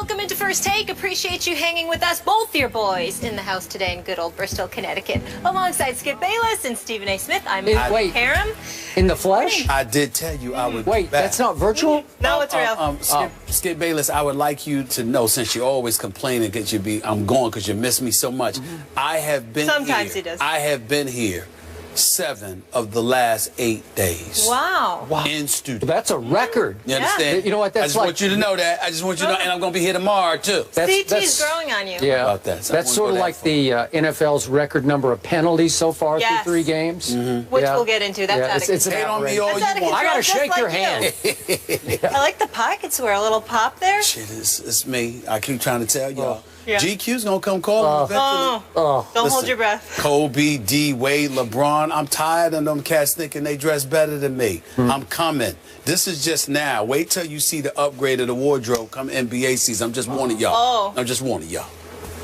welcome into First Take. Appreciate you hanging with us, both your boys, in the house today in good old Bristol, Connecticut. Alongside Skip Bayless and Stephen A. Smith, I'm Molly Karam. In the flesh? I did tell you I would Wait, that's not virtual? No, it's real. Skip Bayless, I would like you to know, since you're always complaining that I'm gone because you miss me so much. I have been Sometimes here. he does. I have been here 7 of the last 8 days. Wow. In studio. Well, that's a record. You understand? You know what, that's I just like... want you to know that. I just want you to know, and I'm going to be here tomorrow, too. CT's growing on you. Yeah. About that. So that's sort of like the NFL's record number of penalties so far through 3 games. Which we'll get into. That's out of it's control. on me all you want. I got to shake your hand. I like the pockets where a little pop there. Shit, it's me. I keep trying to tell y'all. Yeah. GQ's going to come call him eventually. Don't hold your breath. Kobe, D, Wade, LeBron. I'm tired of them cats thinking they dress better than me. I'm coming. This is just now. Wait till you see the upgrade of the wardrobe come NBA season. I'm just warning y'all. I'm just warning y'all.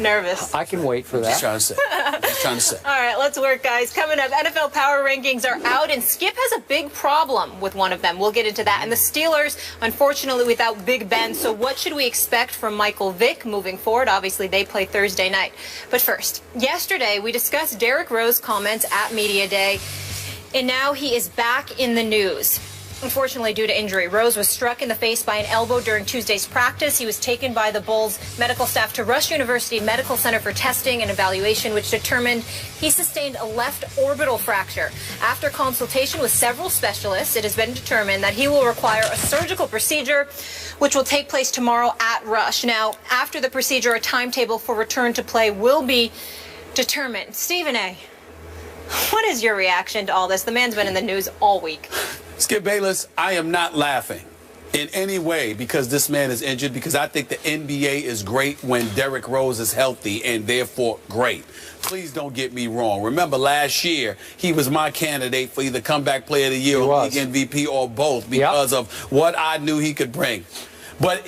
Nervous. I can wait for that. Just trying to say. Just trying to say. All right, let's work, guys. Coming up, NFL power rankings are out, and Skip has a big problem with one of them. We'll get into that. And the Steelers, unfortunately, without Big Ben. So what should we expect from Michael Vick moving forward? Obviously, they play Thursday night. But first, yesterday, we discussed Derrick Rose's comments at Media Day, and now he is back in the news. Unfortunately, due to injury, Rose was struck in the face by an elbow during Tuesday's practice. He was taken by the Bulls medical staff to Rush University Medical Center for testing and evaluation, which determined he sustained a left orbital fracture. After consultation with several specialists, it has been determined that he will require a surgical procedure, which will take place tomorrow at Rush. Now, after the procedure, a timetable for return to play will be determined. Stephen A., what is your reaction to all this? The man's been in the news all week. Skip Bayless, I am not laughing in any way because this man is injured, because I think the NBA is great when Derrick Rose is healthy and therefore great. Please don't get me wrong. Remember last year, he was my candidate for either comeback player of the year or league MVP or both because of what I knew he could bring. But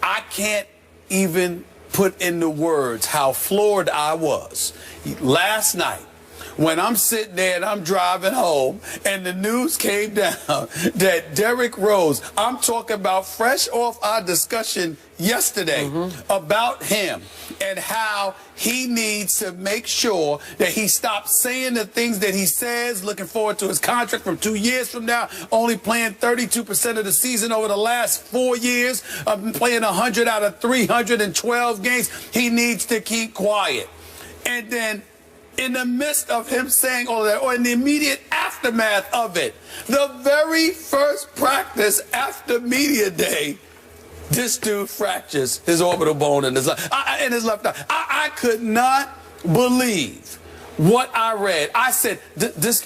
I can't even put into words how floored I was last night when I'm sitting there and I'm driving home and the news came down that Derrick Rose, I'm talking about fresh off our discussion yesterday about him and how he needs to make sure that he stops saying the things that he says, looking forward to his contract from 2 years from now, only playing 32% of the season over the last 4 years, playing 100 out of 312 games. He needs to keep quiet. And then in the midst of him saying all that, or in the immediate aftermath of it, the very first practice after media day, this dude fractures his orbital bone in his left eye. I could not believe what I read. I said,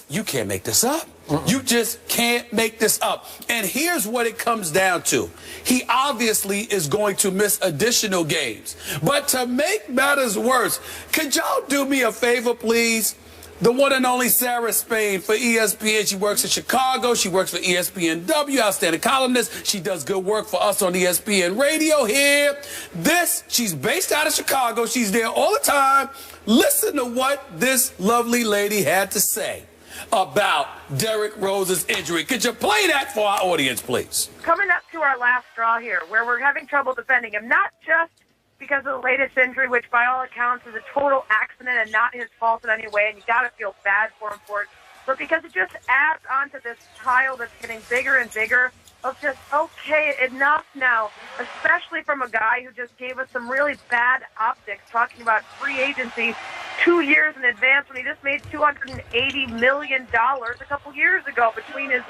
you can't make this up. You just can't make this up. And here's what it comes down to. He obviously is going to miss additional games. But to make matters worse, could y'all do me a favor, please? The one and only Sarah Spain for ESPN. She works in Chicago. She works for ESPNW, outstanding columnist. She does good work for us on ESPN Radio here. She's based out of Chicago. She's there all the time. Listen to what this lovely lady had to say about Derrick Rose's injury. Could you play that for our audience, please? Coming up to our last straw here, where we're having trouble defending him, not just because of the latest injury, which by all accounts is a total accident and not his fault in any way, and you got to feel bad for him for it, but because it just adds on to this pile that's getting bigger and bigger of just, okay, enough now, especially from a guy who just gave us some really bad optics, talking about free agency 2 years in advance when he just made $280 million a couple years ago between his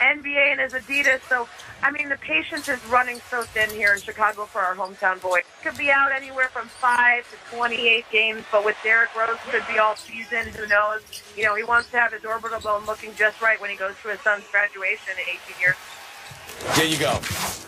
NBA and his Adidas. So, I mean, the patience is running so thin here in Chicago for our hometown boy. Could be out anywhere from 5 to 28 games, but with Derrick Rose, could be all season. Who knows? You know, he wants to have his orbital bone looking just right when he goes to his son's graduation in 18 years. There you go.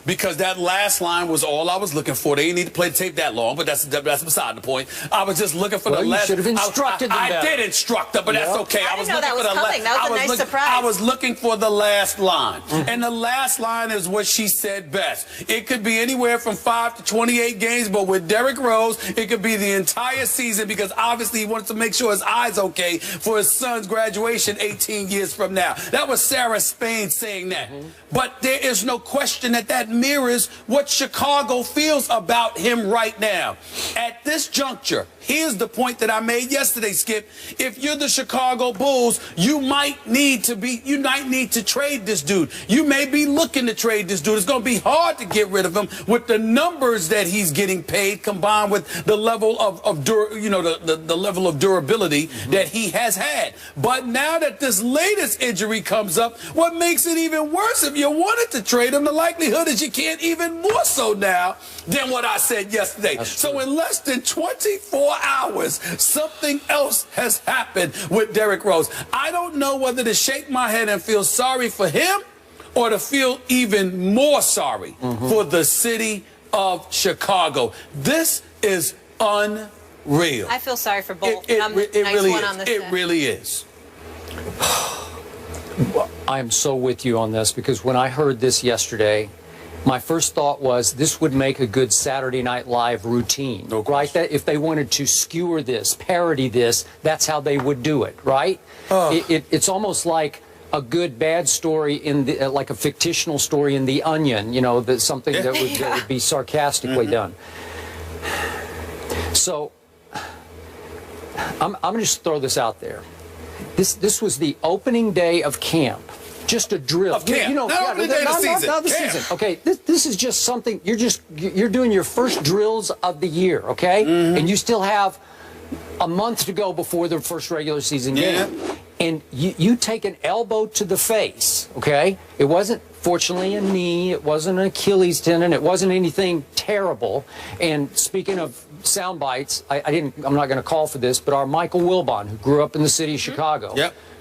Because that last line was all I was looking for. They didn't need to play the tape that long, but that's beside the point. I was just looking for the last. You should have instructed them better. I did instruct them, but that's okay. I didn't know that was coming. That was a nice surprise. I was looking for the last line. And the last line is what she said best. It could be anywhere from 5 to 28 games, but with Derrick Rose, it could be the entire season because obviously he wanted to make sure his eye's okay for his son's graduation 18 years from now. That was Sarah Spain saying that. But there is there's no question that that mirrors what Chicago feels about him right now. At this juncture, here's the point that I made yesterday, Skip. If you're the Chicago Bulls, you might need to trade this dude. You may be looking to trade this dude. It's going to be hard to get rid of him with the numbers that he's getting paid, combined with the level the level of durability that he has had. But now that this latest injury comes up, what makes it even worse, if you wanted to trade him, the likelihood is you can't, even more so now than what I said yesterday. So in less than 24 hours, something else has happened with Derrick Rose. I don't know whether to shake my head and feel sorry for him or to feel even more sorry for the city of Chicago. This is unreal. I feel sorry for both. It really is. I'm so with you on this, because when I heard this yesterday, my first thought was this would make a good Saturday Night Live routine, right? That if they wanted to skewer this, parody this, that's how they would do it, right? It's almost like a good bad story in the like a fictional story in The Onion, you know, something that would be sarcastically done. So I'm going to just throw this out there. This was the opening day of camp. Just a drill. Of camp. Not the season. Okay, this is just something, you're doing your first drills of the year, okay? And you still have a month to go before the first regular season game. And you take an elbow to the face, okay? It wasn't, fortunately, a knee. It wasn't an Achilles tendon. It wasn't anything terrible. And speaking of sound bites, I'm not going to call for this, but our Michael Wilbon, who grew up in the city of Chicago,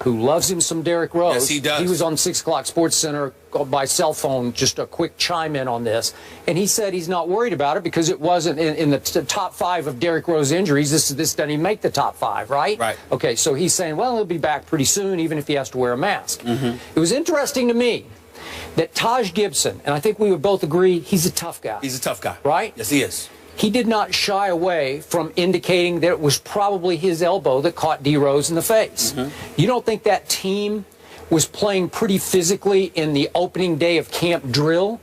who loves him some Derrick Rose. Yes, he does. He was on 6 o'clock Sports Center by cell phone, just a quick chime in on this. And he said he's not worried about it because it wasn't in the top 5 of Derrick Rose injuries. This doesn't even make the top 5, right? Right. Okay, so he's saying, well, he'll be back pretty soon, even if he has to wear a mask. It was interesting to me that Taj Gibson, and I think we would both agree, he's a tough guy. He's a tough guy. Right? Yes, he is. He did not shy away from indicating that it was probably his elbow that caught D. Rose in the face. You don't think that team was playing pretty physically in the opening day of camp drill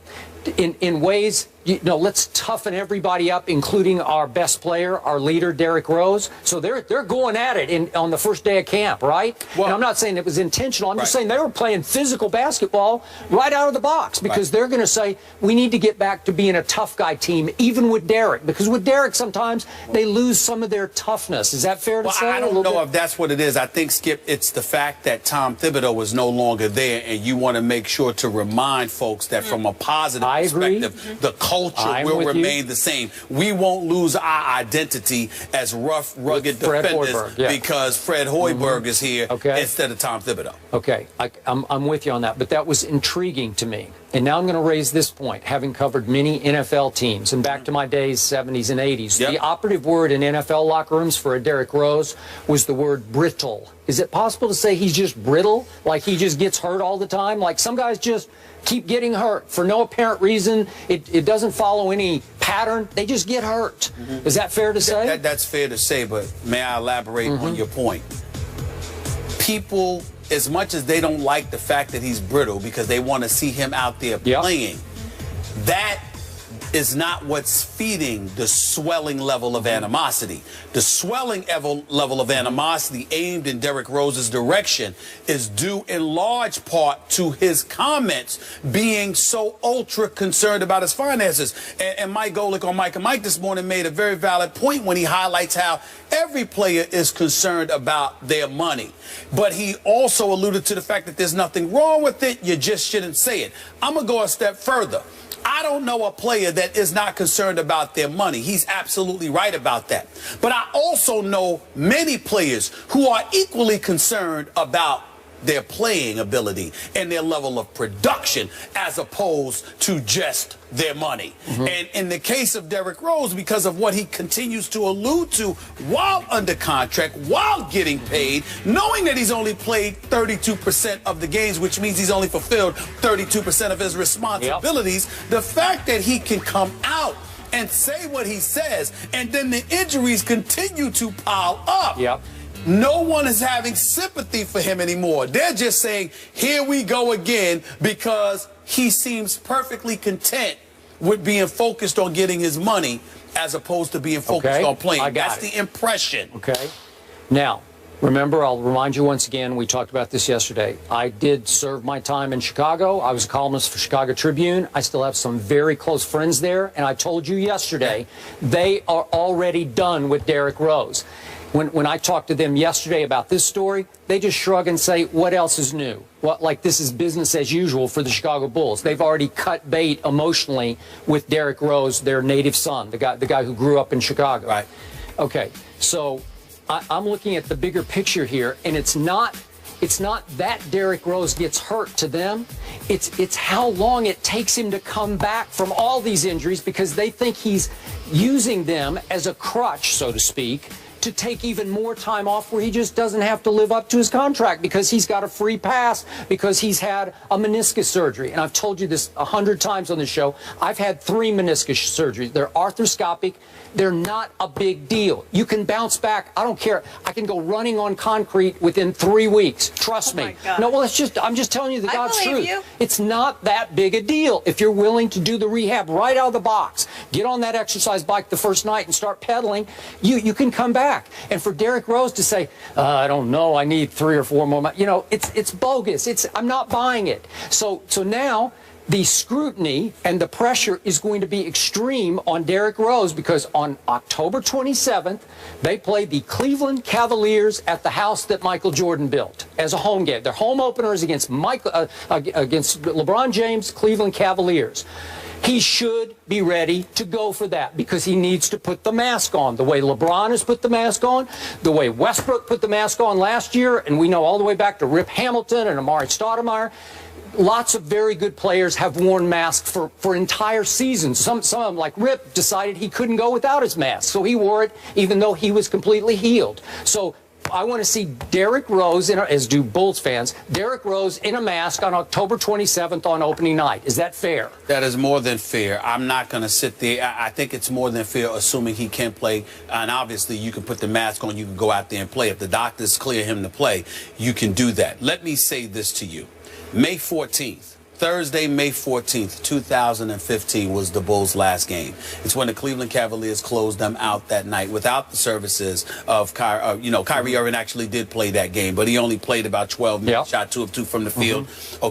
in ways, you know, let's toughen everybody up, including our best player, our leader, Derrick Rose. So they're going at it on the first day of camp, right? Well, and I'm not saying it was intentional. I'm just saying they were playing physical basketball right out of the box, because they're going to say, we need to get back to being a tough guy team, even with Derrick. Because with Derrick, sometimes they lose some of their toughness. Is that fair to say? I don't know if that's what it is. I think, Skip, it's the fact that Tom Thibodeau was no longer there, and you want to make sure to remind folks that from a positive perspective, the culture will remain the same. We won't lose our identity as rough, rugged defenders because Fred Hoiberg is here instead of Tom Thibodeau. Okay, I'm with you on that, but that was intriguing to me. And now I'm going to raise this point, having covered many NFL teams, and back to my days, 70s and 80s. The operative word in NFL locker rooms for a Derrick Rose was the word brittle. Is it possible to say he's just brittle? Like he just gets hurt all the time? Like some guys just keep getting hurt for no apparent reason. It doesn't follow any pattern. They just get hurt. Is that fair to say? That's fair to say, but may I elaborate on your point? People, as much as they don't like the fact that he's brittle because they want to see him out there playing, that is not what's feeding the swelling level of animosity. The swelling level of animosity aimed in Derrick Rose's direction is due in large part to his comments being so ultra concerned about his finances. And Mike Golick on Mike and Mike this morning made a very valid point when he highlights how every player is concerned about their money. But he also alluded to the fact that there's nothing wrong with it. You just shouldn't say it. I'm going to go a step further. I don't know a player that is not concerned about their money. He's absolutely right about that. But I also know many players who are equally concerned about their playing ability and their level of production as opposed to just their money. And in the case of Derrick Rose, because of what he continues to allude to while under contract, while getting paid, knowing that he's only played 32% of the games, which means he's only fulfilled 32% of his responsibilities, the fact that he can come out and say what he says, and then the injuries continue to pile up. No one is having sympathy for him anymore. They're just saying, here we go again, because he seems perfectly content with being focused on getting his money as opposed to being focused on playing. That's the impression. Okay. Now, remember, I'll remind you once again, we talked about this yesterday. I did serve my time in Chicago. I was a columnist for Chicago Tribune. I still have some very close friends there. And I told you yesterday, they are already done with Derrick Rose. When I talked to them yesterday about this story, they just shrug and say, what else is new? What, like this is business as usual for the Chicago Bulls. They've already cut bait emotionally with Derrick Rose, their native son, the guy who grew up in Chicago. Right. Okay, so I'm looking at the bigger picture here, and it's not that Derrick Rose gets hurt to them. It's how long it takes him to come back from all these injuries, because they think he's using them as a crutch, so to speak, to take even more time off where he just doesn't have to live up to his contract because he's got a free pass because he's had a meniscus surgery. And I've told you this 100 times on the show. I've had 3 meniscus surgeries. They're arthroscopic. They're not a big deal. You can bounce back. I don't care. I can go running on concrete within 3 weeks. Trust me. No, well, I'm just telling you the God's truth. It's not that big a deal if you're willing to do the rehab right out of the box. Get on that exercise bike the first night and start pedaling. You can come back. And for Derrick Rose to say, I don't know, I need 3 or 4 more months, you know, it's bogus. I'm not buying it. So now the scrutiny and the pressure is going to be extreme on Derrick Rose, because on October 27th, they play the Cleveland Cavaliers at the house that Michael Jordan built as a home game. Their home opener is against LeBron James' Cleveland Cavaliers. He should be ready to go for that because he needs to put the mask on. The way LeBron has put the mask on, the way Westbrook put the mask on last year, and we know all the way back to Rip Hamilton and Amari Stoudemire. Lots of very good players have worn masks for entire seasons. Some of them, like Rip, decided he couldn't go without his mask, so he wore it even though he was completely healed. So I want to see Derrick Rose, as do Bulls fans, Derrick Rose in a mask on October 27th on opening night. Is that fair? That is more than fair. I'm not going to sit there. I think it's more than fair, assuming he can play. And obviously, you can put the mask on. You can go out there and play. If the doctors clear him to play, you can do that. Let me say this to you. May 14th. Thursday, May 14th, 2015 was the Bulls' last game. It's when the Cleveland Cavaliers closed them out that night without the services of Kyrie. Kyrie Irving actually did play that game, but he only played about 12 minutes, shot 2 of 2 from the field.